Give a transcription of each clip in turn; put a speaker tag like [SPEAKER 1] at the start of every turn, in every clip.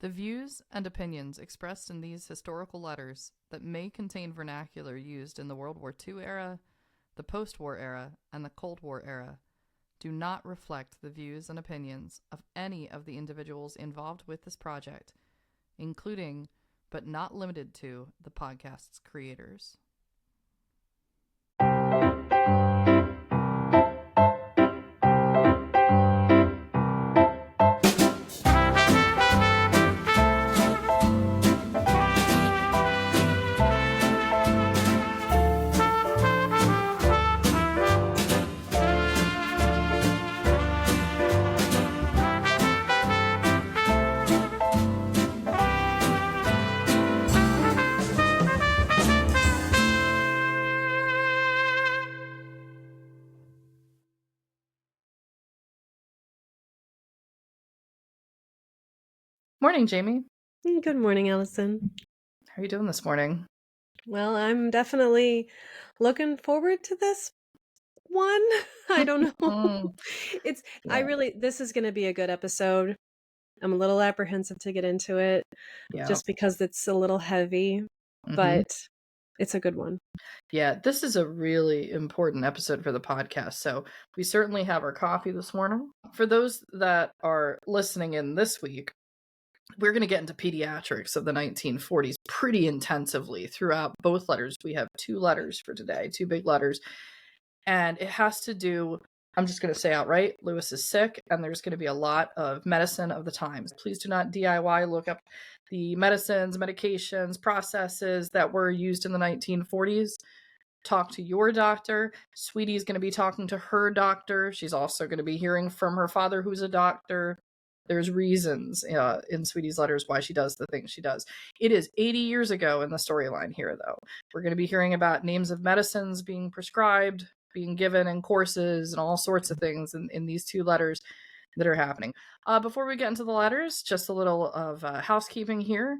[SPEAKER 1] The views and opinions expressed in these historical letters that may contain vernacular used in the World War II era, the post-war era, and the Cold War era do not reflect the views and opinions of any of the individuals involved with this project, including, but not limited to, the podcast's creators. Morning, Jamie.
[SPEAKER 2] Good morning, Allison.
[SPEAKER 1] How are you doing this morning?
[SPEAKER 2] Well, I'm definitely looking forward to this one. I don't know. This is going to be a good episode. I'm a little apprehensive to get into it just because it's a little heavy, but it's a good one.
[SPEAKER 1] Yeah, this is a really important episode for the podcast. So we certainly have our coffee this morning. For those that are listening in this week, we're going to get into pediatrics of the 1940s pretty intensively throughout both letters. We have two letters for today, two big letters. And it has to do, I'm just going to say outright, Lewis is sick, and there's going to be a lot of medicine of the times. Please do not DIY, look up the medicines, medications, processes that were used in the 1940s. Talk to your doctor. Sweetie's going to be talking to her doctor. She's also going to be hearing from her father, who's a doctor. There's reasons in Sweetie's letters why she does the things she does. It is 80 years ago in the storyline here, though. We're going to be hearing about names of medicines being prescribed, being given in courses, and all sorts of things in these two letters that are happening. Before we get into the letters, just a little of housekeeping here.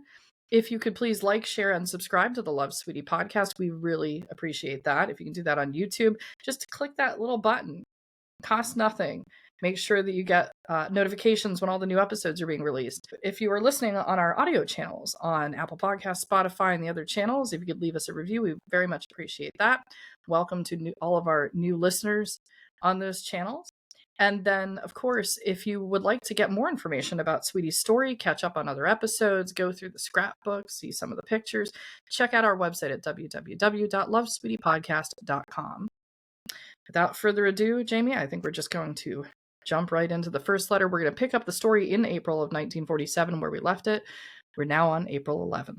[SPEAKER 1] If you could please like, share, and subscribe to the Love Sweetie podcast, we really appreciate that. If you can do that on YouTube, just click that little button. Costs nothing. Make sure that you get notifications when all the new episodes are being released. If you are listening on our audio channels on Apple Podcasts, Spotify, and the other channels, if you could leave us a review, we very much appreciate that. Welcome to all of our new listeners on those channels. And then, of course, if you would like to get more information about Sweetie's story, catch up on other episodes, go through the scrapbook, see some of the pictures, check out our website at www.lovesweetiepodcast.com. Without further ado, Jamie, I think we're just going to jump right into the first letter. We're going to pick up the story in April of 1947 where we left it. We're now on April 11th.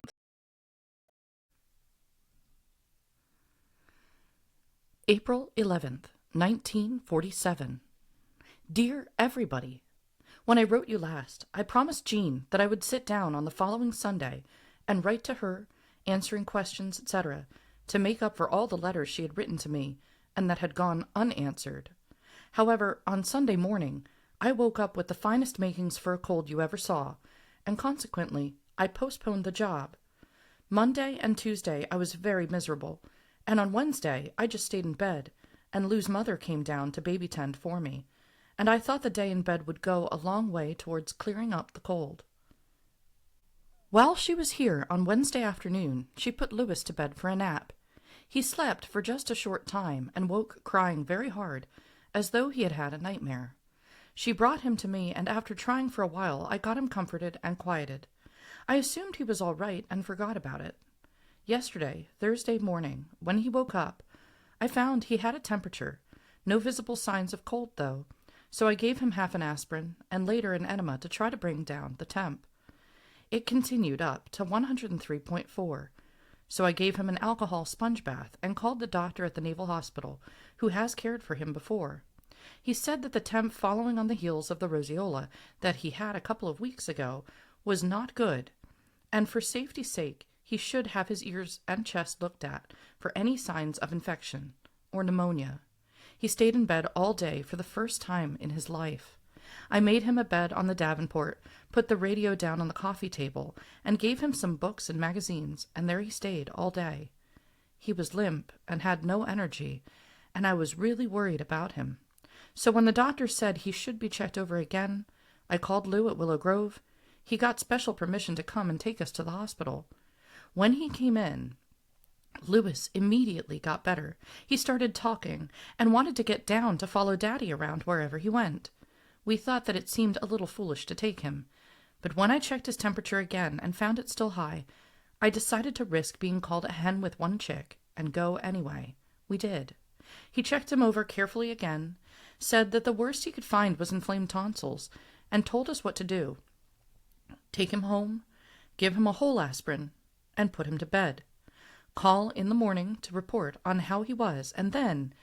[SPEAKER 1] April 11th, 1947. Dear everybody, when I wrote you last, I promised Jean that I would sit down on the following Sunday and write to her, answering questions, etc., to make up for all the letters she had written to me and that had gone unanswered. However, on Sunday morning, I woke up with the finest makings for a cold you ever saw, and consequently, I postponed the job. Monday and Tuesday I was very miserable, and on Wednesday I just stayed in bed, and Lou's mother came down to baby tend for me, and I thought the day in bed would go a long way towards clearing up the cold. While she was here on Wednesday afternoon, she put Louis to bed for a nap. He slept for just a short time and woke crying very hard, as though he had had a nightmare. She brought him to me, and after trying for a while, I got him comforted and quieted. I assumed he was all right and forgot about it. Yesterday, Thursday morning, when he woke up, I found he had a temperature, no visible signs of cold, though, so I gave him half an aspirin and later an enema to try to bring down the temp. It continued up to 103.4. So I gave him an alcohol sponge bath and called the doctor at the Naval Hospital, who has cared for him before. He said that the temp following on the heels of the roseola that he had a couple of weeks ago was not good, and for safety's sake he should have his ears and chest looked at for any signs of infection or pneumonia. He stayed in bed all day for the first time in his life. I made him a bed on the davenport, put the radio down on the coffee table, and gave him some books and magazines, and there he stayed all day. He was limp and had no energy, and I was really worried about him. So when the doctor said he should be checked over again, I called Lou at Willow Grove. He got special permission to come and take us to the hospital. When he came in, Louis immediately got better. He started talking and wanted to get down to follow Daddy around wherever he went. We thought that it seemed a little foolish to take him, but when I checked his temperature again and found it still high, I decided to risk being called a hen with one chick and go anyway. We did. He checked him over carefully again, said that the worst he could find was inflamed tonsils, and told us what to do. Take him home, give him a whole aspirin, and put him to bed. Call in the morning to report on how he was, and then,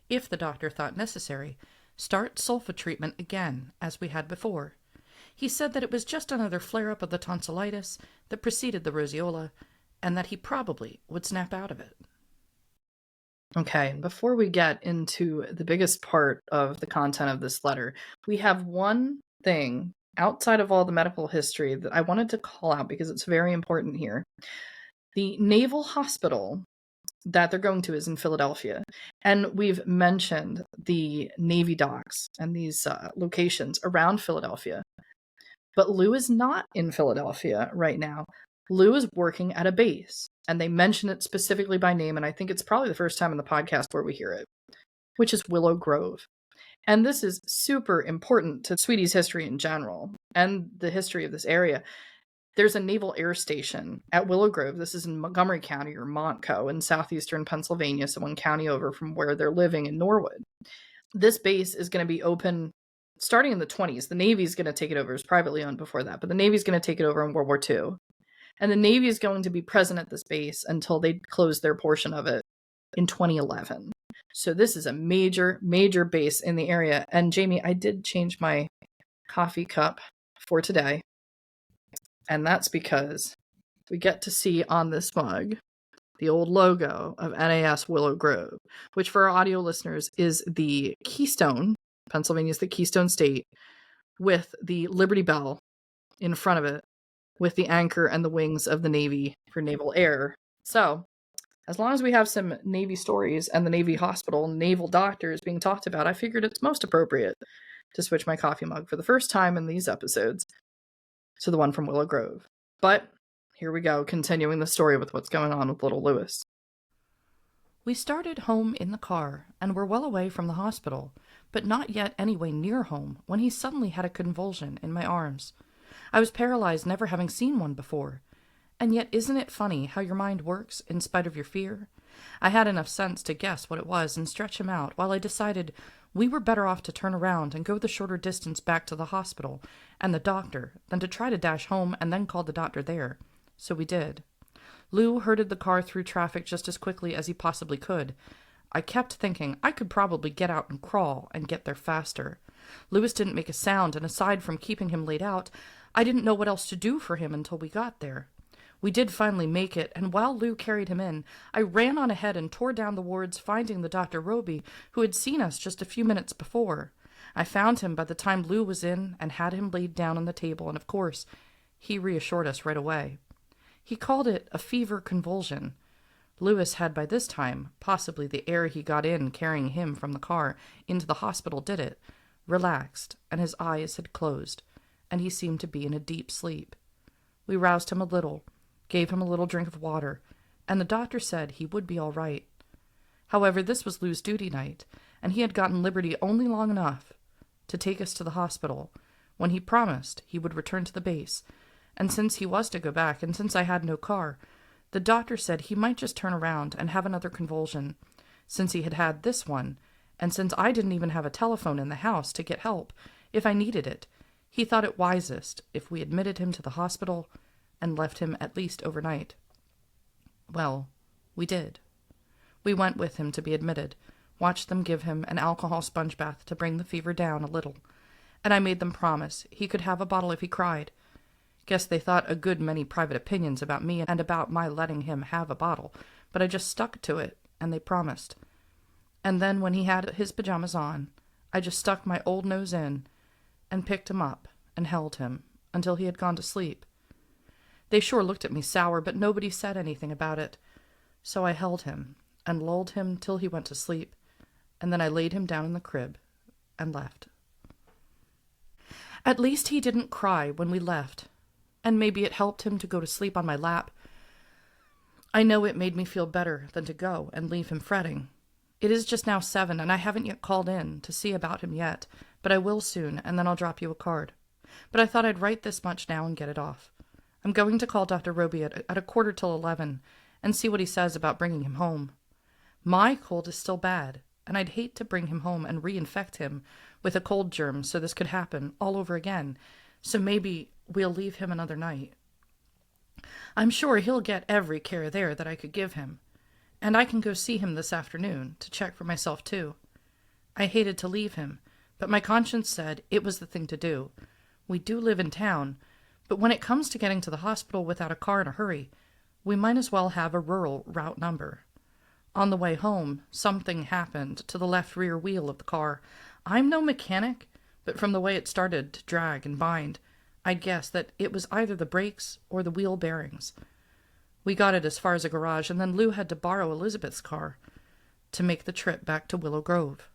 [SPEAKER 1] if the doctor thought necessary, start sulfa treatment again, as we had before. He said that it was just another flare-up of the tonsillitis that preceded the roseola, and that he probably would snap out of it. Okay, before we get into the biggest part of the content of this letter, we have one thing outside of all the medical history that I wanted to call out because it's very important here. The Naval Hospital that they're going to is in Philadelphia, and we've mentioned the Navy docks and these locations around Philadelphia. But Lou is not in Philadelphia right now. Lou is working at a base, and they mention it specifically by name, and I think it's probably the first time in the podcast where we hear it, which is Willow Grove. And this is super important to Sweetie's history in general, and the history of this area. There's a naval air station at Willow Grove. This is in Montgomery County, or Montco, in southeastern Pennsylvania, so one county over from where they're living in Norwood. This base is going to be open starting in the 20s. The Navy's going to take it over. It was privately owned before that, but the Navy's going to take it over in World War II. And the Navy is going to be present at this base until they close their portion of it in 2011. So this is a major, major base in the area. And Jamie, I did change my coffee cup for today. And that's because we get to see on this mug the old logo of NAS Willow Grove, which for our audio listeners is the Keystone. Pennsylvania is the Keystone State, with the Liberty Bell in front of it, with the anchor and the wings of the Navy for naval air. So, as long as we have some Navy stories and the Navy Hospital and naval doctors being talked about, I figured it's most appropriate to switch my coffee mug for the first time in these episodes to the one from Willow Grove. But here we go, continuing the story with what's going on with little Louis. We started home in the car and were well away from the hospital, but not yet anyway near home, when he suddenly had a convulsion in my arms. I was paralyzed, never having seen one before. And yet, isn't it funny how your mind works in spite of your fear? I had enough sense to guess what it was and stretch him out, while I decided we were better off to turn around and go the shorter distance back to the hospital and the doctor than to try to dash home and then call the doctor there. So we did. Lou herded the car through traffic just as quickly as he possibly could. I kept thinking I could probably get out and crawl and get there faster. Louis didn't make a sound, and aside from keeping him laid out, I didn't know what else to do for him until we got there. We did finally make it, and while Lou carried him in, I ran on ahead and tore down the wards, finding the Dr. Roby, who had seen us just a few minutes before. I found him by the time Lou was in and had him laid down on the table, and of course, he reassured us right away. He called it a fever convulsion. Louis had by this time, possibly the air he got in carrying him from the car into the hospital did it, relaxed, and his eyes had closed, and he seemed to be in a deep sleep. We roused him a little, gave him a little drink of water, and the doctor said he would be all right. However, this was Lou's duty night, and he had gotten liberty only long enough to take us to the hospital, when he promised he would return to the base, and since he was to go back, and since I had no car, the doctor said he might just turn around and have another convulsion, since he had had this one, and since I didn't even have a telephone in the house to get help if I needed it, he thought it wisest if we admitted him to the hospital and left him at least overnight. Well, we did. We went with him to be admitted, watched them give him an alcohol sponge bath to bring the fever down a little, and I made them promise he could have a bottle if he cried. Guess they thought a good many private opinions about me and about my letting him have a bottle, but I just stuck to it, and they promised. And then when he had his pajamas on, I just stuck my old nose in and picked him up and held him until he had gone to sleep. They sure looked at me sour, but nobody said anything about it. So I held him and lulled him till he went to sleep, and then I laid him down in the crib and left. At least he didn't cry when we left. and maybe it helped him to go to sleep on my lap. I know it made me feel better than to go and leave him fretting. It is just now 7, and I haven't yet called in to see about him yet, but I will soon, and then I'll drop you a card. But I thought I'd write this much now and get it off. I'm going to call Dr. Roby at 11:15 and see what he says about bringing him home. My cold is still bad, and I'd hate to bring him home and reinfect him with a cold germ so this could happen all over again, so maybe we'll leave him another night. I'm sure he'll get every care there that I could give him, and I can go see him this afternoon to check for myself too. I hated to leave him, but my conscience said it was the thing to do. We do live in town, but when it comes to getting to the hospital without a car in a hurry, we might as well have a rural route number. On the way home, something happened to the left rear wheel of the car. I'm no mechanic, but from the way it started to drag and bind, I'd guess that it was either the brakes or the wheel bearings. We got it as far as a garage, and then Lou had to borrow Elizabeth's car to make the trip back to Willow Grove.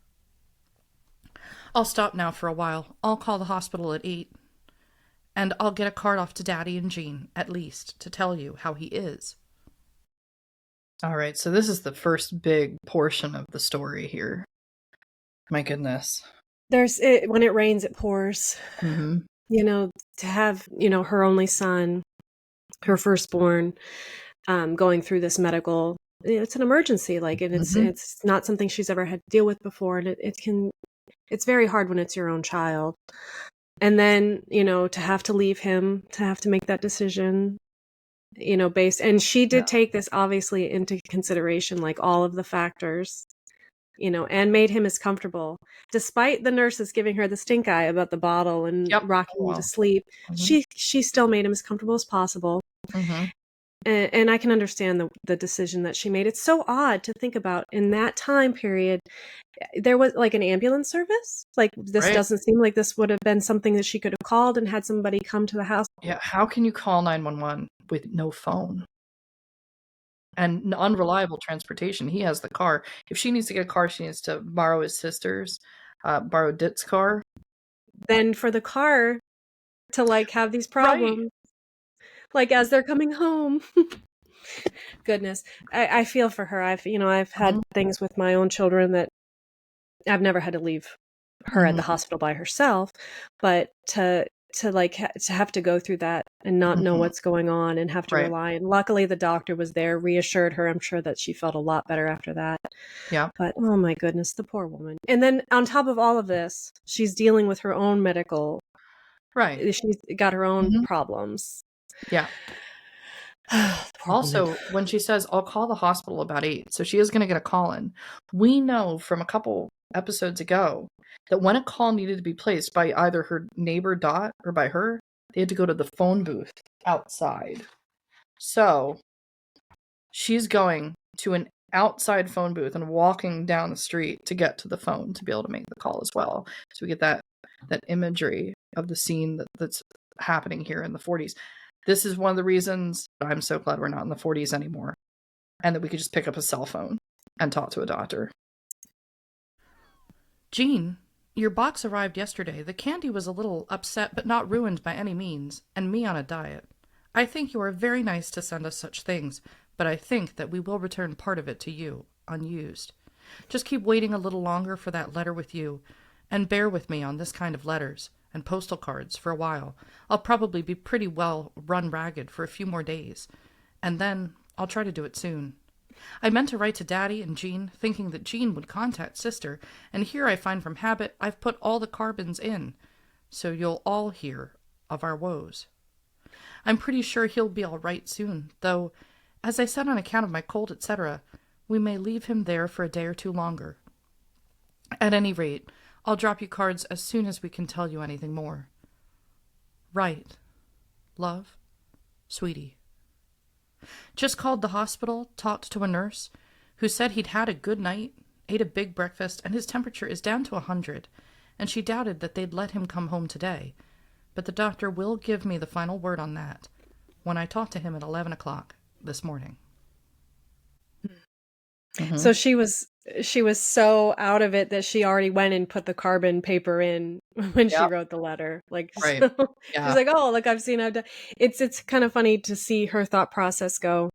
[SPEAKER 1] I'll stop now for a while. I'll call the hospital at 8, and I'll get a card off to Daddy and Jean, at least, to tell you how he is. All right, so this is the first big portion of the story here. My goodness.
[SPEAKER 2] When it rains, it pours.
[SPEAKER 1] Mm-hmm.
[SPEAKER 2] To have, her only son, her firstborn, going through this medical, it's an emergency. Like, and it's not something she's ever had to deal with before. And it's very hard when it's your own child. And then, to have to leave him, to have to make that decision, and she did take this obviously into consideration, like all of the factors, and made him as comfortable, despite the nurses giving her the stink eye about the bottle and rocking him to sleep. She still made him as comfortable as possible. And I can understand the decision that she made. It's so odd to think about in that time period. There was like an ambulance service. Like, this doesn't seem like this would have been something that she could have called and had somebody come to the house.
[SPEAKER 1] Yeah, how can you call 911 with no phone? And unreliable transportation. He has the car. If she needs to get a car, she needs to borrow his sister's, borrow Dit's car.
[SPEAKER 2] Then for the car to like have these problems, like as they're coming home. Goodness, I feel for her. I've had things with my own children that I've never had to leave her at the hospital by herself, but to have to go through that and not know what's going on and have to rely. And luckily the doctor was there, reassured her. I'm sure that she felt a lot better after that.
[SPEAKER 1] Yeah.
[SPEAKER 2] But oh my goodness, the poor woman. And then on top of all of this, she's dealing with her own medical. She's got her own problems.
[SPEAKER 1] Yeah. Also, when she says, I'll call the hospital about 8, so she is going to get a call in. We know from a couple episodes ago that when a call needed to be placed by either her neighbor Dot or by her, they had to go to the phone booth outside. So she's going to an outside phone booth and walking down the street to get to the phone to be able to make the call as well. So we get that imagery of the scene that's happening here in the 40s. This is one of the reasons I'm so glad we're not in the 40s anymore, and that we could just pick up a cell phone and talk to a doctor. Jean, your box arrived yesterday. The candy was a little upset, but not ruined by any means, and me on a diet. I think you are very nice to send us such things, but I think that we will return part of it to you, unused. Just keep waiting a little longer for that letter with you, and bear with me on this kind of letters and postal cards for a while. I'll probably be pretty well run ragged for a few more days, and then I'll try to do it soon. I meant to write to Daddy and Jean, thinking that Jean would contact Sister, and here I find from habit I've put all the carbons in, so you'll all hear of our woes. I'm pretty sure he'll be all right soon, though, as I said, on account of my cold, etc., we may leave him there for a day or two longer. At any rate, I'll drop you cards as soon as we can tell you anything more. Right. Love, Sweetie. Just called the hospital, talked to a nurse, who said he'd had a good night, ate a big breakfast, and his temperature is down to 100, and she doubted that they'd let him come home today. But the doctor will give me the final word on that when I talk to him at 11 o'clock this morning.
[SPEAKER 2] So she was she was so out of it that she already went and put the carbon paper in when she
[SPEAKER 1] Yep.
[SPEAKER 2] wrote the letter. Like,
[SPEAKER 1] Right.
[SPEAKER 2] so she's
[SPEAKER 1] Yeah.
[SPEAKER 2] like, "Oh, look, I've done." It's kind of funny to see her thought process go,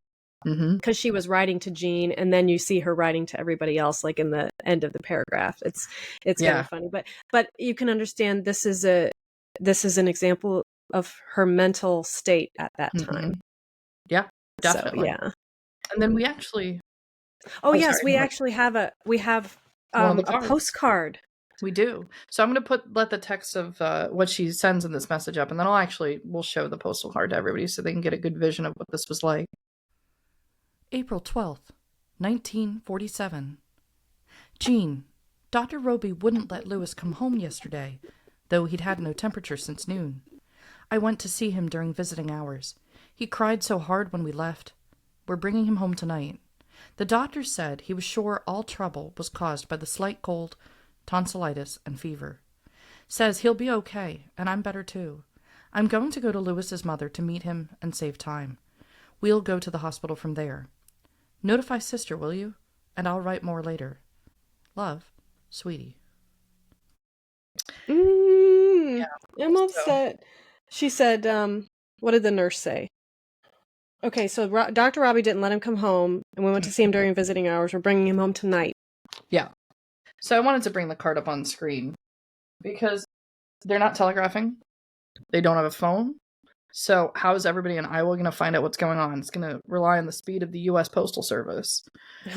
[SPEAKER 1] Mm-hmm.
[SPEAKER 2] because she was writing to Jean, and then you see her writing to everybody else, like in the end of the paragraph. It's kind
[SPEAKER 1] Yeah.
[SPEAKER 2] of funny, but you can understand this is an example of her mental state at that
[SPEAKER 1] Mm-hmm.
[SPEAKER 2] time.
[SPEAKER 1] Yeah,
[SPEAKER 2] So
[SPEAKER 1] definitely.
[SPEAKER 2] yeah.
[SPEAKER 1] And then we actually,
[SPEAKER 2] Oh
[SPEAKER 1] oh,
[SPEAKER 2] yes,
[SPEAKER 1] sorry,
[SPEAKER 2] we
[SPEAKER 1] go ahead.
[SPEAKER 2] actually have
[SPEAKER 1] One of the
[SPEAKER 2] a
[SPEAKER 1] cards.
[SPEAKER 2] postcard.
[SPEAKER 1] We do. So I'm going to let the text of what she sends in this message up, and then we'll show the postal card to everybody so they can get a good vision of what this was like. April 12th, 1947. Jean, Dr. Roby wouldn't let Lewis come home yesterday, though he'd had no temperature since noon. I went to see him during visiting hours. He cried so hard when we left. We're bringing him home tonight. The doctor said he was sure all trouble was caused by the slight cold, tonsillitis, and fever. Says he'll be okay, and I'm better too. I'm going to go to Lewis's mother to meet him and save time. We'll go to the hospital from there. Notify sister, will you? And I'll write more later. Love, Sweetie.
[SPEAKER 2] I'm
[SPEAKER 1] So
[SPEAKER 2] upset. She said, what did the nurse say? Okay, so Dr. Robbie didn't let him come home, and we went to see him during visiting hours. We're bringing him home tonight.
[SPEAKER 1] yeah. So I wanted to bring the card up on screen because they're not telegraphing. They don't have a phone. So how is everybody in Iowa going to find out what's going on? It's going to rely on the speed of the U.S. Postal Service.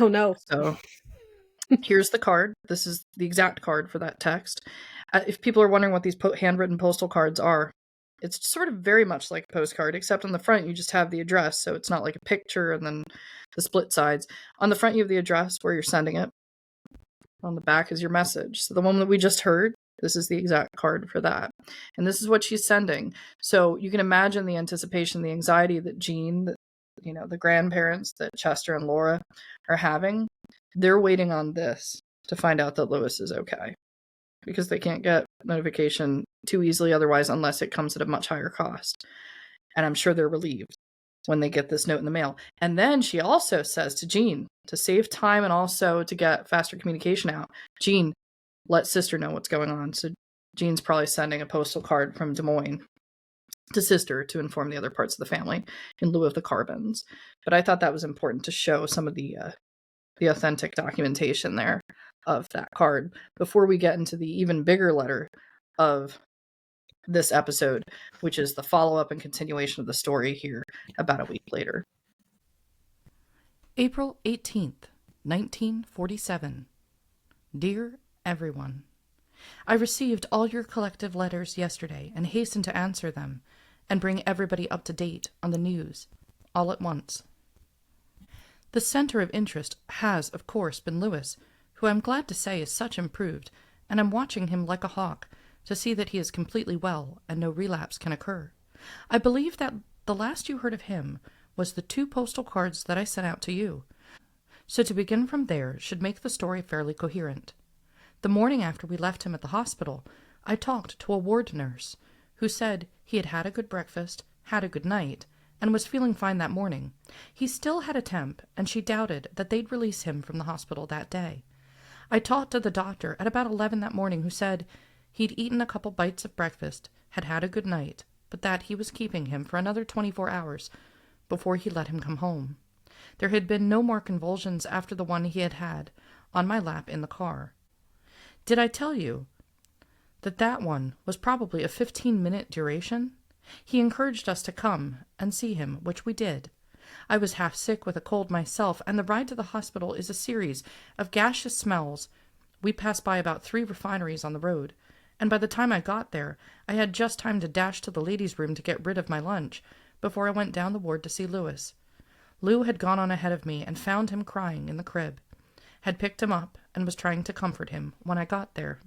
[SPEAKER 2] Oh no.
[SPEAKER 1] So here's the card. This is the exact card for that text. If people are wondering what these handwritten postal cards are, it's sort of very much like a postcard, except on the front you just have the address, so it's not like a picture and then the split sides. On the front you have the address where you're sending it. On the back is your message. So the one that we just heard, this is the exact card for that. And this is what she's sending. So you can imagine the anticipation, the anxiety that Jean, the grandparents that Chester and Laura are having. They're waiting on this to find out that Lewis is okay, because they can't get notification too easily otherwise, unless it comes at a much higher cost. And I'm sure they're relieved when they get this note in the mail. And then she also says to Jean, to save time and also to get faster communication out, Jean, let sister know what's going on. So Jean's probably sending a postal card from Des Moines to sister to inform the other parts of the family in lieu of the carbons. But I thought that was important to show some of the authentic documentation there of that card before we get into the even bigger letter of this episode, which is the follow-up and continuation of the story here about a week later. April 18th, 1947. Dear everyone, I received all your collective letters yesterday and hastened to answer them and bring everybody up to date on the news all at once. The center of interest has, of course, been Lewis, who I'm glad to say is such improved, and I'm watching him like a hawk to see that he is completely well and no relapse can occur. I believe that the last you heard of him was the 2 postal cards that I sent out to you, so to begin from there should make the story fairly coherent. The morning after we left him at the hospital, I talked to a ward nurse, who said he had had a good breakfast, had a good night, and was feeling fine that morning. He still had a temp, and she doubted that they'd release him from the hospital that day. I talked to the doctor at about 11 that morning, who said he'd eaten a couple bites of breakfast, had had a good night, but that he was keeping him for another 24 hours before he let him come home. There had been no more convulsions after the one he had had on my lap in the car. Did I tell you that one was probably a 15-minute duration? He encouraged us to come and see him, which we did. I was half sick with a cold myself, and the ride to the hospital is a series of gaseous smells. We passed by about 3 refineries on the road, and by the time I got there, I had just time to dash to the ladies' room to get rid of my lunch before I went down the ward to see Lewis. Lou had gone on ahead of me and found him crying in the crib, had picked him up and was trying to comfort him when I got there.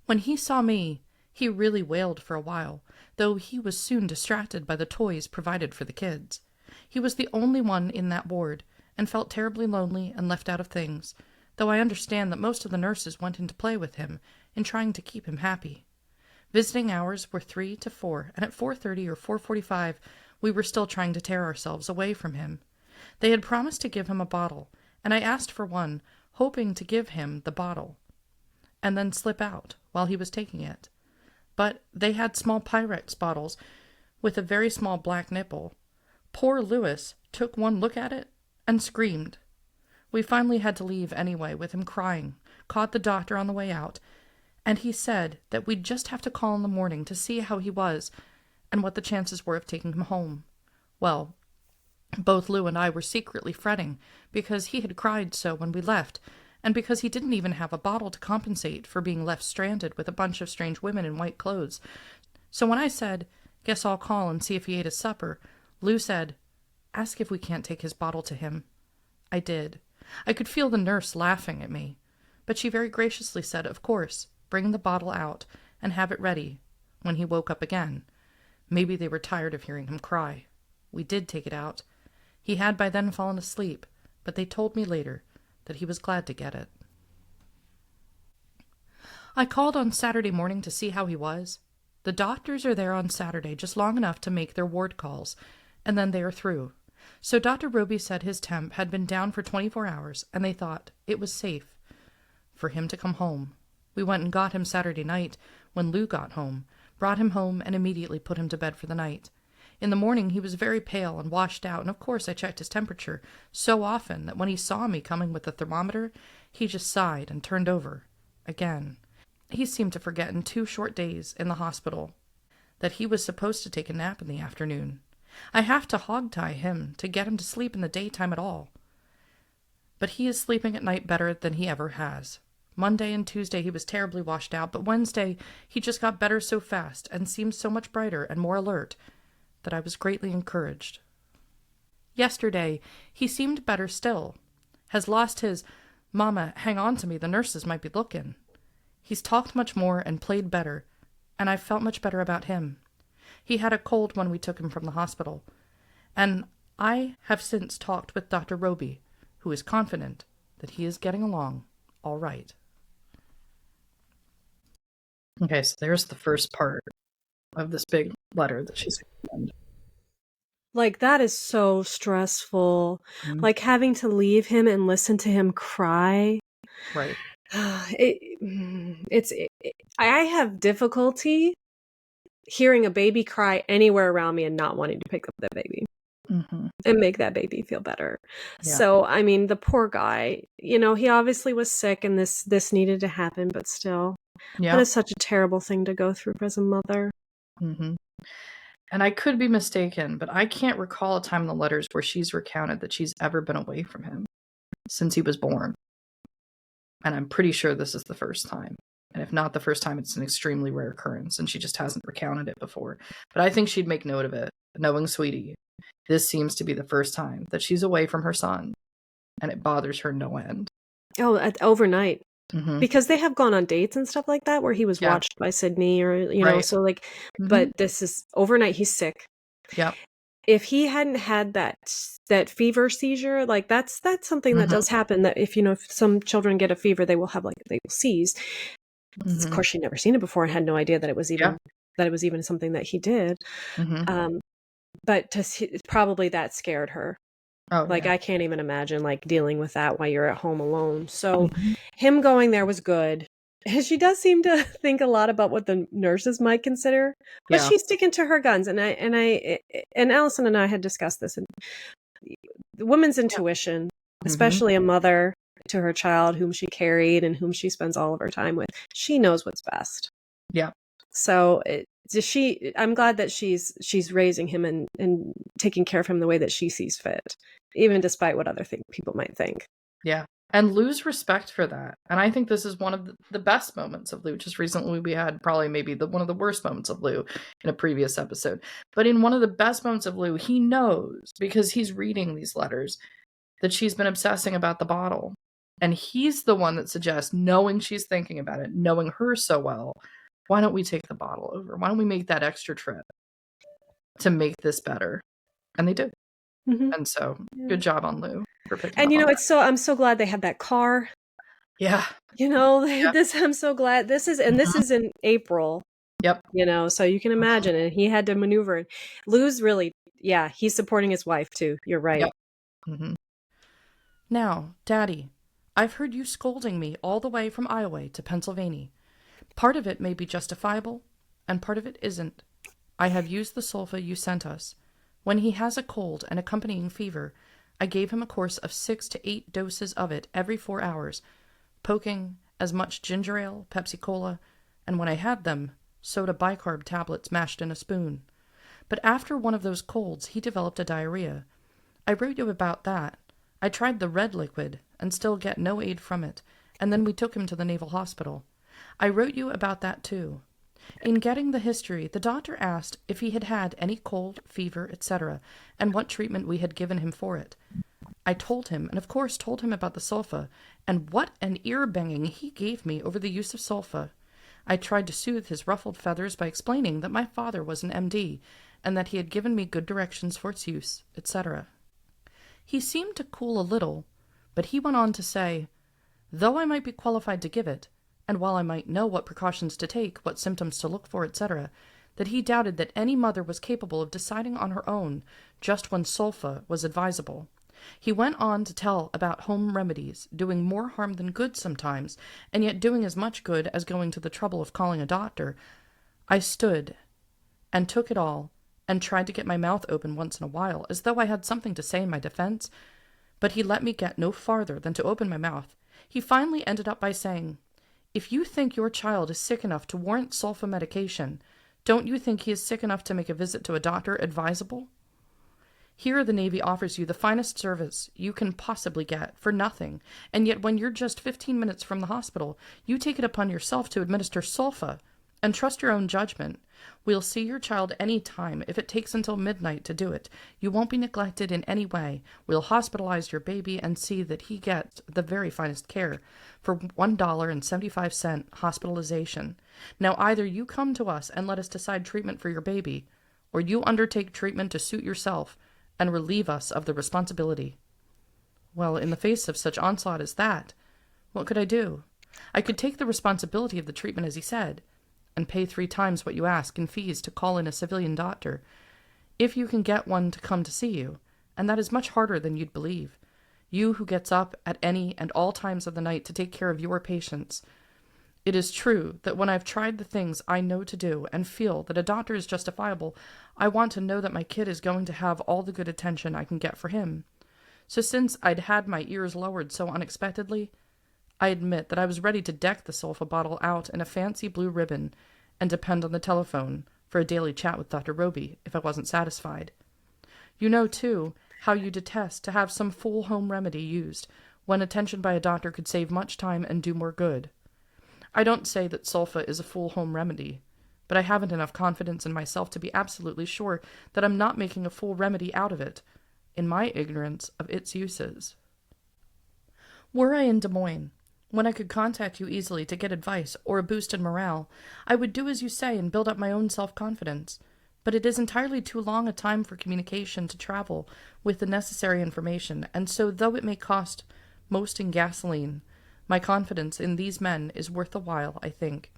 [SPEAKER 1] When he saw me, he really wailed for a while, though he was soon distracted by the toys provided for the kids. He was the only one in that ward, and felt terribly lonely and left out of things, though I understand that most of the nurses went in to play with him in trying to keep him happy. Visiting hours were 3 to 4, and at 4:30 or 4:45 we were still trying to tear ourselves away from him. They had promised to give him a bottle, and I asked for one, hoping to give him the bottle, and then slip out while he was taking it. But they had small Pyrex bottles with a very small black nipple. Poor Louis took one look at it and screamed. We finally had to leave anyway with him crying, caught the doctor on the way out, and he said that we'd just have to call in the morning to see how he was and what the chances were of taking him home. Well, both Lou and I were secretly fretting because he had cried so when we left, and because he didn't even have a bottle to compensate for being left stranded with a bunch of strange women in white clothes. So when I said, "Guess I'll call and see if he ate his supper," Lou said, "Ask if we can't take his bottle to him." I did. I could feel the nurse laughing at me, but she very graciously said, of course, bring the bottle out and have it ready when he woke up again. Maybe they were tired of hearing him cry. We did take it out. He had by then fallen asleep, but they told me later that he was glad to get it. I called on Saturday morning to see how he was. The doctors are there on Saturday just long enough to make their ward calls, and then they are through. So Dr. Roby said his temp had been down for 24 hours, and they thought it was safe for him to come home. We went and got him Saturday night when Lou got home, brought him home, and immediately put him to bed for the night. In the morning he was very pale and washed out, and of course I checked his temperature so often that when he saw me coming with the thermometer, he just sighed and turned over again. He seemed to forget in 2 short days in the hospital that he was supposed to take a nap in the afternoon. I have to hog-tie him to get him to sleep in the daytime at all. But he is sleeping at night better than he ever has. Monday and Tuesday he was terribly washed out, but Wednesday he just got better so fast and seemed so much brighter and more alert that I was greatly encouraged. Yesterday he seemed better still. Has lost his "Mama, hang-on-to-me-the-nurses-might-be-lookin." He's talked much more and played better, and I felt much better about him. He had a cold when we took him from the hospital, and I have since talked with Dr. Roby, who is confident that he is getting along all right. Okay, so there's the first part of this big letter that she's sent.
[SPEAKER 2] Like, that is so stressful.
[SPEAKER 1] Mhm.
[SPEAKER 2] Like, having to leave him and listen to him cry.
[SPEAKER 1] Right.
[SPEAKER 2] I have difficulty hearing a baby cry anywhere around me and not wanting to pick up that baby and make that baby feel better.
[SPEAKER 1] Yeah.
[SPEAKER 2] So, I mean, the poor guy, he obviously was sick and this needed to happen, but still, that is such a terrible thing to go through as a mother.
[SPEAKER 1] Mm-hmm. And I could be mistaken, but I can't recall a time in the letters where she's recounted that she's ever been away from him since he was born. And I'm pretty sure this is the first time. And if not the first time, it's an extremely rare occurrence, and she just hasn't recounted it before. But I think she'd make note of it, knowing Sweetie. This seems to be the first time that she's away from her son, and it bothers her no end.
[SPEAKER 2] Oh, overnight.
[SPEAKER 1] Mm-hmm.
[SPEAKER 2] Because they have gone on dates and stuff like that where he was watched by Sydney or, know, so like, but this is overnight. He's sick.
[SPEAKER 1] Yep.
[SPEAKER 2] If he hadn't had that fever seizure, like that's something that does happen, that if some children get a fever, they will seize. Of course, she'd never seen it before and had no idea that it was even something that he did. But probably that scared her. Oh, like, I can't even imagine like dealing with that while you're at home alone. So him going there was good. And she does seem to think a lot about what the nurses might consider, but she's sticking to her guns. And Allison and I had discussed this. And the woman's intuition, especially a mother to her child whom she carried and whom she spends all of her time with, she knows what's best. Yeah. So I'm glad that she's raising him and taking care of him the way that she sees fit, even despite what other people might think. Yeah.
[SPEAKER 1] And Lou's respect for that. And I think this is one of the best moments of Lou. Just recently we had probably maybe one of the worst moments of Lou in a previous episode. But in one of the best moments of Lou, he knows, because he's reading these letters, that she's been obsessing about the bottle. And he's the one that suggests, knowing she's thinking about it, knowing her so well, why don't we take the bottle over? Why don't we make that extra trip to make this better? And they do. And so good job on Lou for picking
[SPEAKER 2] and
[SPEAKER 1] up
[SPEAKER 2] I'm so glad they had that car.
[SPEAKER 1] Yeah.
[SPEAKER 2] I'm so glad this is in April.
[SPEAKER 1] Yep.
[SPEAKER 2] So you can imagine, and he had to maneuver. Lou's really, he's supporting his wife too. You're right.
[SPEAKER 1] Yep. Now, Daddy, I've heard you scolding me all the way from Iowa to Pennsylvania. Part of it may be justifiable, and part of it isn't. I have used the sulfa you sent us. When he has a cold and accompanying fever, I gave him a course of 6 to 8 doses of it every 4 hours, poking as much ginger ale, Pepsi Cola, and when I had them, soda bicarb tablets mashed in a spoon. But after one of those colds, he developed a diarrhea. I wrote you about that. I tried the red liquid and still get no aid from it, and then we took him to the Naval Hospital. I wrote you about that too. In getting the history, the doctor asked if he had had any cold, fever, etc., and what treatment we had given him for it. I told him, and of course told him about the sulfa, and what an ear-banging he gave me over the use of sulfa. I tried to soothe his ruffled feathers by explaining that my father was an MD, and that he had given me good directions for its use, etc. He seemed to cool a little, but he went on to say, though I might be qualified to give it, and while I might know what precautions to take, what symptoms to look for, etc., that he doubted that any mother was capable of deciding on her own just when sulfa was advisable. He went on to tell about home remedies, doing more harm than good sometimes, and yet doing as much good as going to the trouble of calling a doctor. I stood and took it all, and tried to get my mouth open once in a while, as though I had something to say in my defense, but he let me get no farther than to open my mouth. He finally ended up by saying, if you think your child is sick enough to warrant sulfa medication, don't you think he is sick enough to make a visit to a doctor advisable? Here the Navy offers you the finest service you can possibly get for nothing, and yet when you're just 15 minutes from the hospital, you take it upon yourself to administer sulfa, and trust your own judgment. We'll see your child any time if it takes until midnight to do it. You won't be neglected in any way. We'll hospitalize your baby and see that he gets the very finest care for $1.75 hospitalization. Now either you come to us and let us decide treatment for your baby, or you undertake treatment to suit yourself and relieve us of the responsibility. Well, in the face of such onslaught as that, what could I do? I could take the responsibility of the treatment as he said, and pay 3 times what you ask in fees to call in a civilian doctor, if you can get one to come to see you, and that is much harder than you'd believe. You who gets up at any and all times of the night to take care of your patients. It is true that when I've tried the things I know to do and feel that a doctor is justifiable, I want to know that my kid is going to have all the good attention I can get for him. So since I'd had my ears lowered so unexpectedly, I admit that I was ready to deck the sulfa bottle out in a fancy blue ribbon and depend on the telephone for a daily chat with Dr. Roby if I wasn't satisfied. You know, too, how you detest to have some fool home remedy used when attention by a doctor could save much time and do more good. I don't say that sulfa is a fool home remedy, but I haven't enough confidence in myself to be absolutely sure that I'm not making a fool remedy out of it, in my ignorance of its uses. Were I in Des Moines, when I could contact you easily to get advice or a boost in morale, I would do as you say and build up my own self-confidence. But it is entirely too long a time for communication to travel with the necessary information, and so though it may cost most in gasoline, my confidence in these men is worth the while, I think.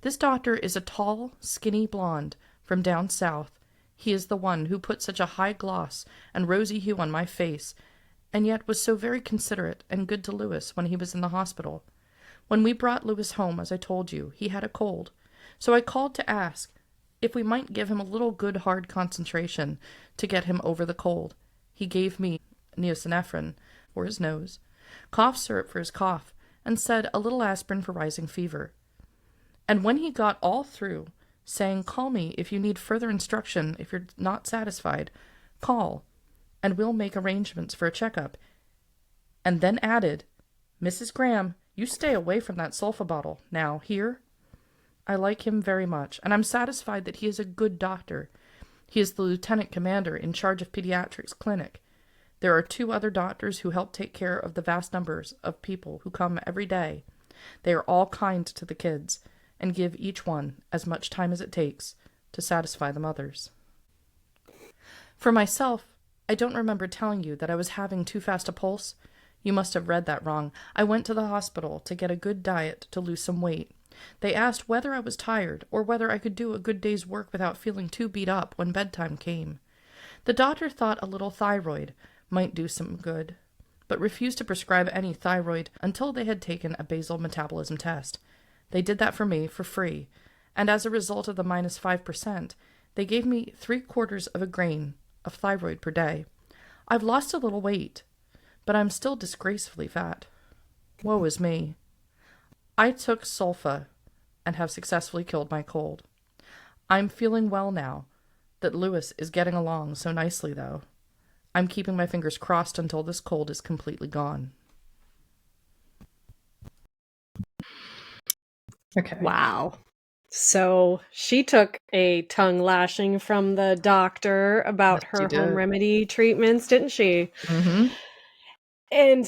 [SPEAKER 1] This doctor is a tall, skinny blonde from down south. He is the one who put such a high gloss and rosy hue on my face, and yet was so very considerate and good to Louis when he was in the hospital. When we brought Louis home, as I told you, he had a cold, so I called to ask if we might give him a little good hard concentration to get him over the cold. He gave me neosynephrine for his nose, cough syrup for his cough, and said a little aspirin for rising fever. And when he got all through, saying, call me if you need further instruction, if you're not satisfied, call, and we'll make arrangements for a checkup, and then added, Mrs. Graham, you stay away from that sulfa bottle, now, here? I like him very much, and I'm satisfied that he is a good doctor. He is the lieutenant commander in charge of pediatrics clinic. There are 2 other doctors who help take care of the vast numbers of people who come every day. They are all kind to the kids, and give each one as much time as it takes to satisfy the mothers. For myself, I don't remember telling you that I was having too fast a pulse. You must have read that wrong. I went to the hospital to get a good diet to lose some weight. They asked whether I was tired, or whether I could do a good day's work without feeling too beat up when bedtime came. The doctor thought a little thyroid might do some good. but refused to prescribe any thyroid until they had taken a basal metabolism test. They did that for me for free, and as a result of the -5%, they gave me 3/4 of a grain of thyroid per day. I've lost a little weight, but I'm still disgracefully fat. Woe is me. I took sulfa and have successfully killed my cold. I'm feeling well now that Lewis is getting along so nicely, though. I'm keeping my fingers crossed until this cold is completely gone. Okay.
[SPEAKER 2] Wow. So she took a tongue lashing from the doctor about
[SPEAKER 1] Yes, she
[SPEAKER 2] her home
[SPEAKER 1] did.
[SPEAKER 2] remedy treatments, didn't she?
[SPEAKER 1] Mm-hmm.
[SPEAKER 2] And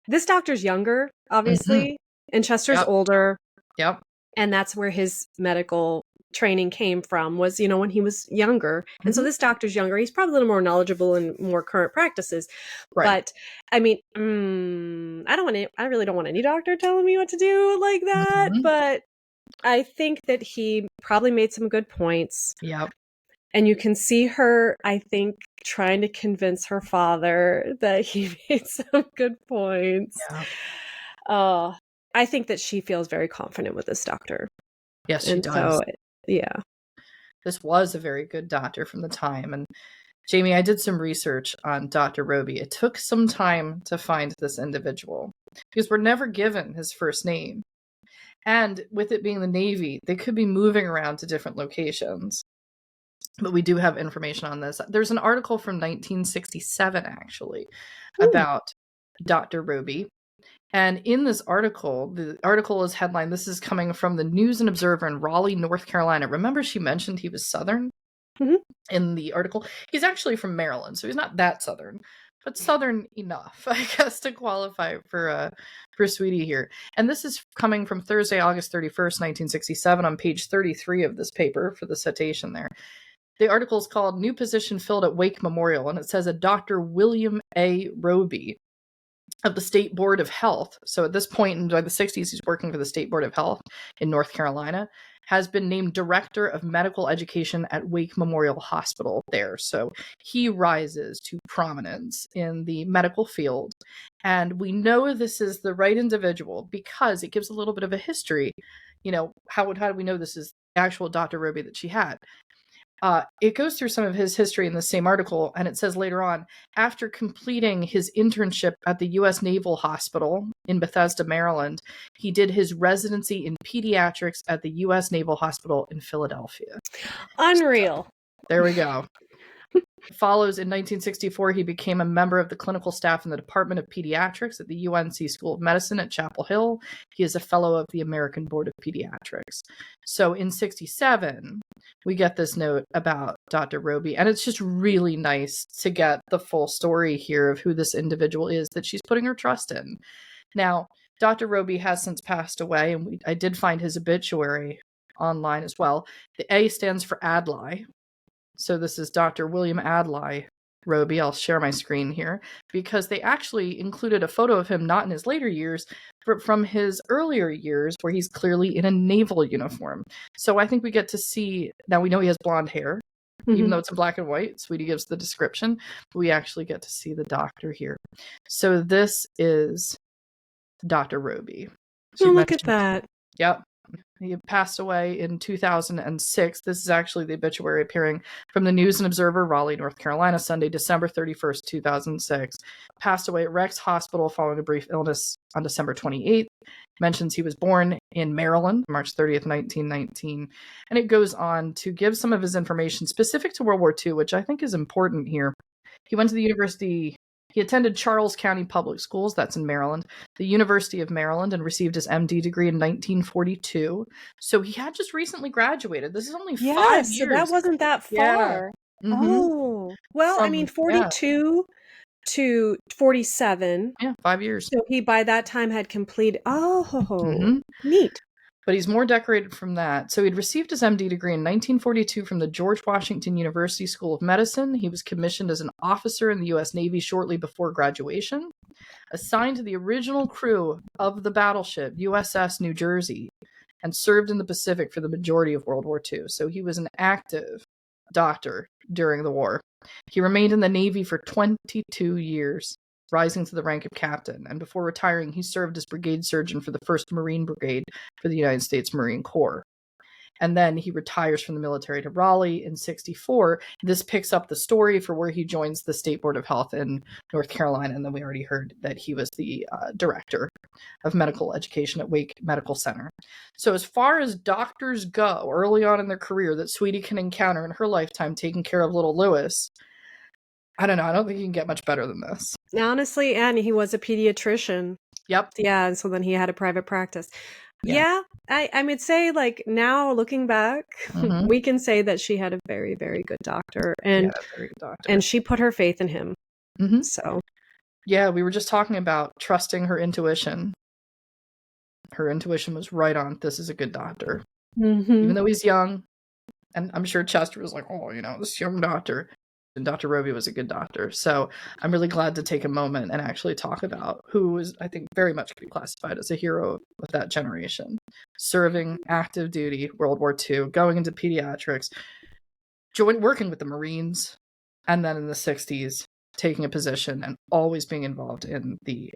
[SPEAKER 2] this doctor's younger, obviously, and Chester's
[SPEAKER 1] Yep.
[SPEAKER 2] older.
[SPEAKER 1] Yep.
[SPEAKER 2] And that's where his medical training came from, was, you know, when he was younger. And so this doctor's younger. He's probably a little more knowledgeable in more current practices.
[SPEAKER 1] Right.
[SPEAKER 2] But I mean, I really don't want any doctor telling me what to do like that.
[SPEAKER 1] Mhm.
[SPEAKER 2] But I think that he probably made some good points.
[SPEAKER 1] Yep.
[SPEAKER 2] And you can see her, I think, trying to convince her father that he made some good points.
[SPEAKER 1] Yeah.
[SPEAKER 2] I think that she feels very confident with this doctor.
[SPEAKER 1] Yes, she
[SPEAKER 2] And
[SPEAKER 1] does.
[SPEAKER 2] so, yeah.
[SPEAKER 1] This was a very good doctor from the time. And Jamie, I did some research on Dr. Roby. It took some time to find this individual because we're never given his first name. And with it being the Navy, they could be moving around to different locations. But we do have information on this. There's an article from 1967, actually, about Dr. Roby. And in this article, the article is headlined, this is coming from the News and Observer in Raleigh, North Carolina. Remember she mentioned he was Southern in the article? He's actually from Maryland, so he's not that Southern, but Southern enough, I guess, to qualify for Sweetie here. And this is coming from Thursday, August 31st, 1967, on page 33 of this paper for the citation there. The article is called New Position Filled at Wake Memorial, and it says a Dr. William A. Roby of the State Board of Health. So at this point in the 60s, he's working for the State Board of Health in North Carolina, has been named Director of Medical Education at Wake Memorial Hospital there. So he rises to prominence in the medical field. And we know this is the right individual because it gives a little bit of a history. You know, how do we know this is actual Dr. Roby that she had? It goes through some of his history in the same article, and it says later on, after completing his internship at the U.S. Naval Hospital in Bethesda, Maryland, he did his residency in pediatrics at the U.S. Naval Hospital in Philadelphia.
[SPEAKER 2] Unreal.
[SPEAKER 1] So, there we go. Follows in 1964, he became a member of the clinical staff in the Department of Pediatrics at the UNC School of Medicine at Chapel Hill. He is a fellow of the American Board of Pediatrics. So in 67, we get this note about Dr. Roby, and it's just really nice to get the full story here of who this individual is that she's putting her trust in. Now, Dr. Roby has since passed away, and I did find his obituary online as well. The A stands for Adlai. So this is Dr. William Adlai Roby. I'll share my screen here because they actually included a photo of him not in his later years, but from his earlier years where he's clearly in a naval uniform. So I think we get to see, now we know he has blonde hair, even though it's in black and white. Sweetie gives the description. We actually get to see the doctor here. So this is Dr. Roby.
[SPEAKER 2] Oh, look at that.
[SPEAKER 1] Yep. He passed away in 2006. This is actually the obituary appearing from the News and Observer, Raleigh, North Carolina, Sunday, December 31st, 2006. Passed away at Rex Hospital following a brief illness on December 28th. Mentions he was born in Maryland, March 30th, 1919. And it goes on to give some of his information specific to World War II, which I think is important here. He went to the university. He attended Charles County Public Schools, that's in Maryland, the University of Maryland, and received his MD degree in 1942. So he had just recently graduated. This is only 5 years.
[SPEAKER 2] So that wasn't that far.
[SPEAKER 1] Yeah.
[SPEAKER 2] Oh, well, I mean, 42 to 47.
[SPEAKER 1] Yeah, 5 years.
[SPEAKER 2] So he, by that time, had completed. Oh, neat.
[SPEAKER 1] But he's more decorated from that. So he'd received his MD degree in 1942 from the George Washington University School of Medicine. He was commissioned as an officer in the U.S. Navy shortly before graduation, assigned to the original crew of the battleship USS New Jersey, and served in the Pacific for the majority of World War II. So he was an active doctor during the war. He remained in the Navy for 22 years. rising to the rank of captain, and before retiring, he served as brigade surgeon for the 1st Marine Brigade for the United States Marine Corps. And then he retires from the military to Raleigh in 1964. This picks up the story for where he joins the State Board of Health in North Carolina. And then we already heard that he was the director of medical education at Wake Medical Center. So as far as doctors go early on in their career that Sweetie can encounter in her lifetime taking care of little Lewis, I don't know. I don't think you can get much better than this.
[SPEAKER 2] Honestly, and he was a pediatrician.
[SPEAKER 1] Yep.
[SPEAKER 2] Yeah, and so then he had a private practice. Yeah, I would say, like, now looking back, we can say that she had a very, very good doctor, and she put her faith in him. So,
[SPEAKER 1] yeah, we were just talking about trusting her intuition. Her intuition was right on. This is a good doctor, even though he's young, and I'm sure Chester was like, "Oh, this young doctor." And Dr. Roby was a good doctor. So I'm really glad to take a moment and actually talk about who is, I think, very much could be classified as a hero of that generation. Serving active duty, World War II, going into pediatrics, working with the Marines, and then in the 60s, taking a position and always being involved in the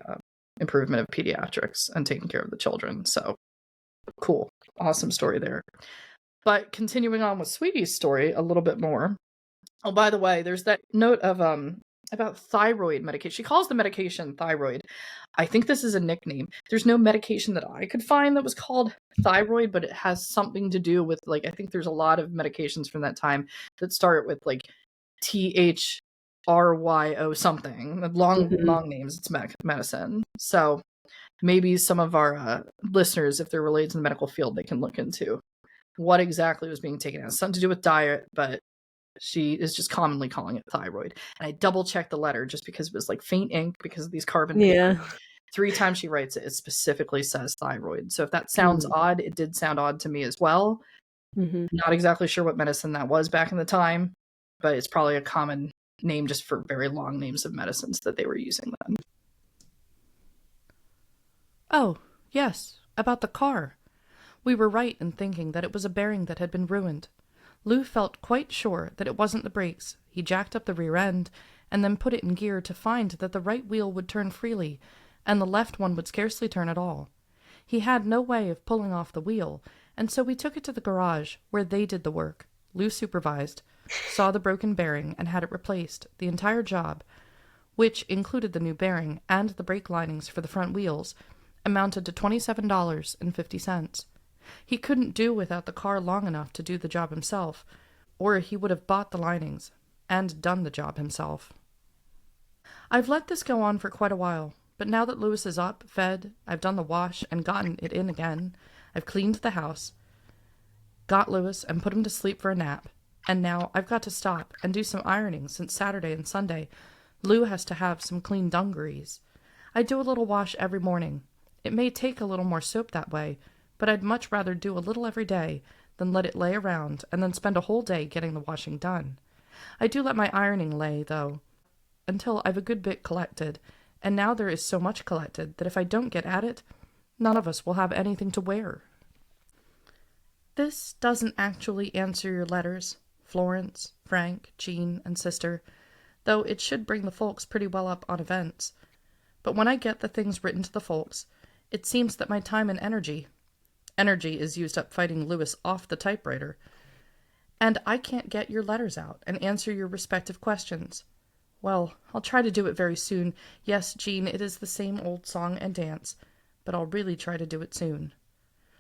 [SPEAKER 1] improvement of pediatrics and taking care of the children. So cool. Awesome story there. But continuing on with Sweetie's story a little bit more. Oh, by the way, there's that note of about thyroid medication. She calls the medication thyroid. I think this is a nickname. There's no medication that I could find that was called thyroid, but it has something to do with, like, I think there's a lot of medications from that time that start with, like, THRYO something. Long names. It's medicine. So maybe some of our listeners, if they're related to the medical field, they can look into what exactly was being taken. It has something to do with diet, but she is just commonly calling it thyroid. And I double checked the letter just because it was like faint ink because of these carbon papers. 3 times she writes it, it specifically says thyroid. So if that sounds odd, it did sound odd to me as well. Not exactly sure what medicine that was back in the time, but it's probably a common name just for very long names of medicines that they were using then. Oh, yes, about the car. We were right in thinking that it was a bearing that had been ruined. Lou felt quite sure that it wasn't the brakes. He jacked up the rear end and then put it in gear to find that the right wheel would turn freely and the left one would scarcely turn at all. He had no way of pulling off the wheel, and so we took it to the garage where they did the work. Lou supervised, saw the broken bearing and had it replaced, the entire job, which included the new bearing and the brake linings for the front wheels, amounted to $27.50. He couldn't do without the car long enough to do the job himself, or he would have bought the linings and done the job himself. I've let this go on for quite a while, but now that Lewis is up, fed, I've done the wash and gotten it in again, I've cleaned the house, got Lewis and put him to sleep for a nap, and now I've got to stop and do some ironing since Saturday and Sunday. Lou has to have some clean dungarees. I do a little wash every morning. It may take a little more soap that way, but I'd much rather do a little every day than let it lay around and then spend a whole day getting the washing done. I do let my ironing lay, though, until I've a good bit collected, and now there is so much collected that if I don't get at it, none of us will have anything to wear. This doesn't actually answer your letters, Florence, Frank, Jean, and sister, though it should bring the folks pretty well up on events. But when I get the things written to the folks, it seems that my time and energy is used up fighting Lewis off the typewriter, and I can't get your letters out and answer your respective questions. Well, I'll try to do it very soon. Yes, Jean, it is the same old song and dance, but I'll really try to do it soon.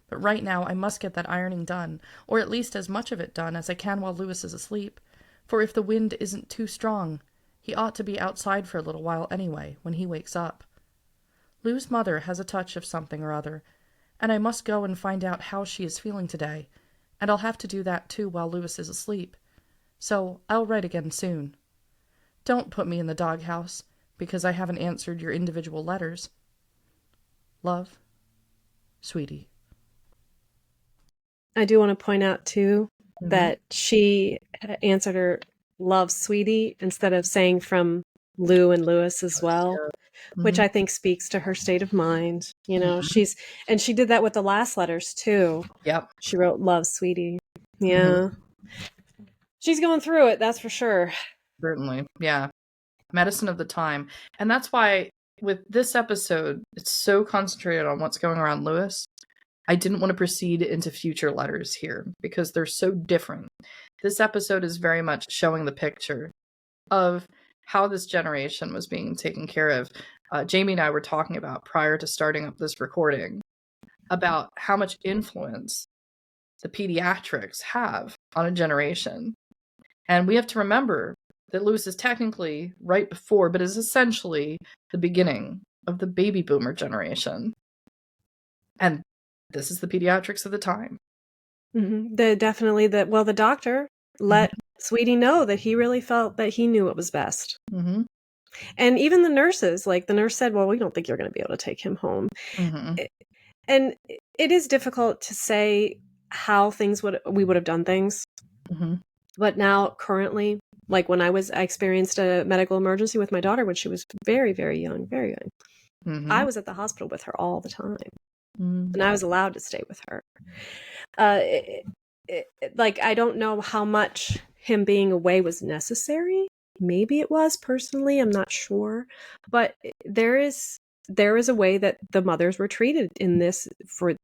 [SPEAKER 1] But right now I must get that ironing done, or at least as much of it done as I can while Lewis is asleep, for if the wind isn't too strong, he ought to be outside for a little while anyway, when he wakes up. Lou's mother has a touch of something or other, and I must go and find out how she is feeling today, and I'll have to do that too while Lewis is asleep. So I'll write again soon. Don't put me in the doghouse, because I haven't answered your individual letters. Love, Sweetie.
[SPEAKER 2] I do want to point out, too, that she answered her love, Sweetie, instead of saying from Lou and Lewis as well, which I think speaks to her state of mind. You know, and she did that with the last letters, too.
[SPEAKER 1] Yep.
[SPEAKER 2] She wrote love, Sweetie. Yeah. She's going through it, that's for sure.
[SPEAKER 1] Certainly, yeah. medicine of the time. And that's why with this episode, it's so concentrated on what's going around Lewis. I didn't want to proceed into future letters here because they're so different. This episode is very much showing the picture of how this generation was being taken care of. Jamie and I were talking about prior to starting up this recording about how much influence the pediatrics have on a generation. And we have to remember that Lewis is technically right before, but is essentially the beginning of the baby boomer generation. And this is the pediatrics of the time.
[SPEAKER 2] Mm-hmm. The doctor let Sweetie know that he really felt that he knew what was best.
[SPEAKER 1] Mm-hmm.
[SPEAKER 2] And even the nurses, like the nurse said, well, we don't think you're going to be able to take him home.
[SPEAKER 1] Mm-hmm.
[SPEAKER 2] And it is difficult to say how we would have done things.
[SPEAKER 1] Mm-hmm.
[SPEAKER 2] But now currently, like when I experienced a medical emergency with my daughter when she was very, very young,
[SPEAKER 1] Mm-hmm.
[SPEAKER 2] I was at the hospital with her all the time.
[SPEAKER 1] Mm-hmm.
[SPEAKER 2] And I was allowed to stay with her. I don't know how much him being away was necessary. Maybe it was, personally, I'm not sure. But there is a way that the mothers were treated in this for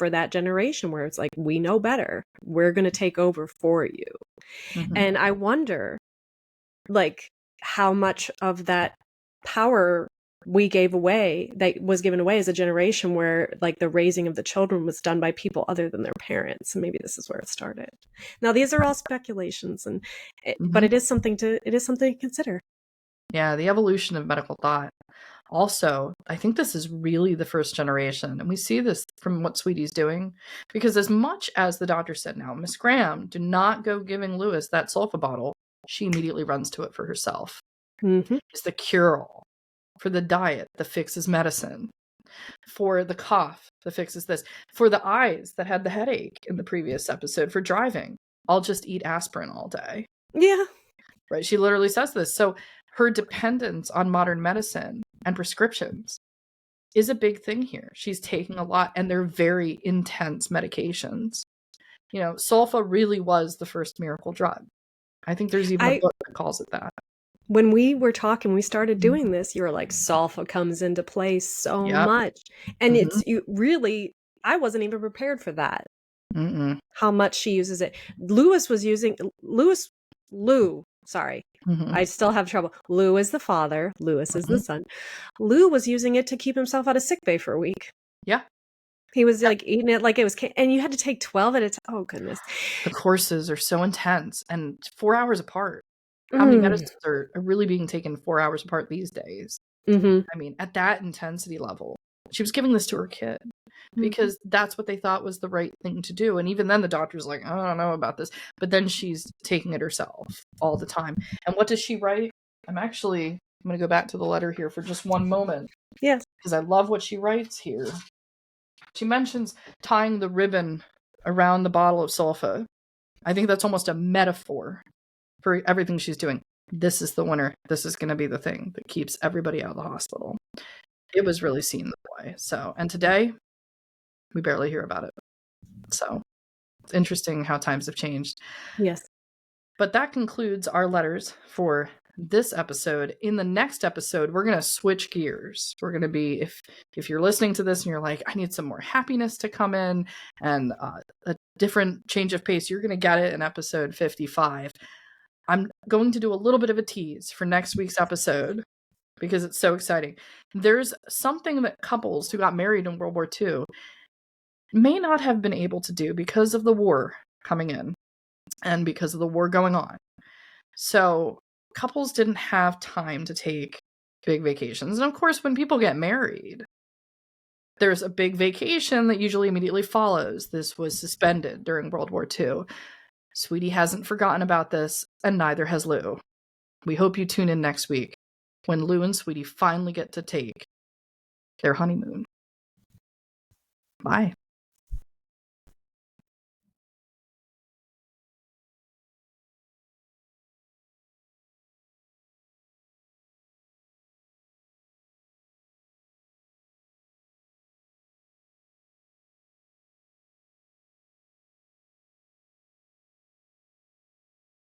[SPEAKER 2] that generation, where it's like, we know better. We're going to take over for you.
[SPEAKER 1] Mm-hmm.
[SPEAKER 2] And I wonder, like, how much of that power that was given away as a generation where, like, the raising of the children was done by people other than their parents. And maybe this is where it started. Now, these are all speculations, but it is something to consider.
[SPEAKER 1] Yeah, the evolution of medical thought. Also, I think this is really the first generation, and we see this from what Sweetie's doing, because as much as the doctor said, now, Miss Graham, do not go giving Lewis that sulfa bottle, she immediately runs to it for herself.
[SPEAKER 2] Mm-hmm.
[SPEAKER 1] It's the cure-all. For the diet, the fix is medicine. For the cough, the fix is this. For the eyes that had the headache in the previous episode, for driving, I'll just eat aspirin all day.
[SPEAKER 2] Yeah.
[SPEAKER 1] Right? She literally says this. So her dependence on modern medicine and prescriptions is a big thing here. She's taking a lot, and they're very intense medications. You know, sulfa really was the first miracle drug. I think there's even a book that calls it that.
[SPEAKER 2] When we were talking, we started doing this, you were like, sulfa comes into play so much. And I wasn't even prepared for that. How much she uses it. Lou, sorry. I still have trouble. Lou is the father. Lewis is the son. Lou was using it to keep himself out of sick bay for a week.
[SPEAKER 1] Yeah.
[SPEAKER 2] He was like eating it like it was, and you had to take 12 at a time. Oh, goodness.
[SPEAKER 1] The courses are so intense and 4 hours apart. How many medicines are really being taken 4 hours apart these days? I mean, at that intensity level, she was giving this to her kid because that's what they thought was the right thing to do. And even then the doctor's like, I don't know about this. But then she's taking it herself all the time. And what does she write? I'm going to go back to the letter here for just one moment.
[SPEAKER 2] Yes.
[SPEAKER 1] Because I love what she writes here. She mentions tying the ribbon around the bottle of sulfa. I think that's almost a metaphor for everything she's doing. This is the winner. This is going to be the thing that keeps everybody out of the hospital. It was really seen that way. So, and today, we barely hear about it. So, it's interesting how times have changed.
[SPEAKER 2] Yes.
[SPEAKER 1] But that concludes our letters for this episode. In the next episode, we're going to switch gears. We're going to be, if you're listening to this and you're like, I need some more happiness to come in and a different change of pace, you're going to get it in episode 55. I'm going to do a little bit of a tease for next week's episode because it's so exciting. There's something that couples who got married in World War II may not have been able to do because of the war coming in and because of the war going on. So couples didn't have time to take big vacations. And of course, when people get married, there's a big vacation that usually immediately follows. This was suspended during World War II. Sweetie hasn't forgotten about this, and neither has Lou. We hope you tune in next week when Lou and Sweetie finally get to take their honeymoon. Bye.